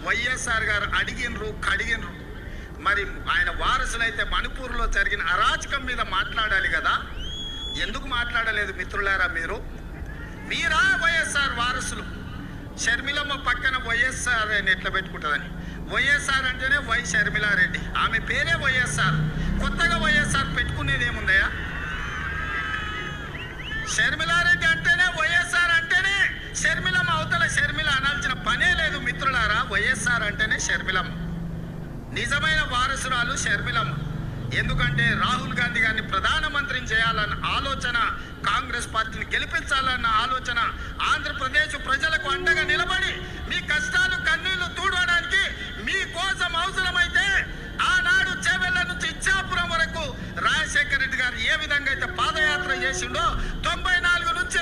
వైఎస్ఆర్ గారు అడిగినరు కడిగినరు. మరి ఆయన వారసులైతే మణిపూర్లో జరిగిన అరాచకం మీద మాట్లాడాలి కదా, ఎందుకు మాట్లాడలేదు మిత్రులారా? మీరా వైఎస్ఆర్ వారసులు? షర్మిలమ్మ పక్కన వైఎస్ఆర్ అని ఎట్లా పెట్టుకుంటుందని, వైఎస్ఆర్ అంటేనే వై షర్మిలారెడ్డి, ఆమె పేరే వైఎస్ఆర్. కొత్తగా వైఎస్ఆర్ పెట్టుకునేది ఏముందయా? షర్మిలారెడ్డి అంటేనే వైఎస్ఆర్ అంటేనే షర్మిలమ్మ, అవతల షర్మిల అనాల్సిన పనే లేదు మిత్రులారా. వైఎస్ఆర్ అంటేనే షర్మిలమ్మ, నిజమైన వారసురాలు షర్మిలమ్మ. ఎందుకంటే రాహుల్ గాంధీ గారిని ప్రధానమంత్రిని చేయాలన్న ఆలోచన, కాంగ్రెస్ పార్టీని గెలిపించాలన్న ఆలోచన, ఆంధ్రప్రదేశ్ ప్రజలకు అండగా నిలబడి మీ కష్టాలు కన్నీళ్లు తూడవడానికి మీకోసం అవసరమైతే ఆనాడు చేవెళ్ళ నుంచి ఇచ్చాపురం వరకు రాజశేఖర రెడ్డి గారు ఏ విధంగా అయితే పాదయాత్ర చేసిండో 94 నుంచి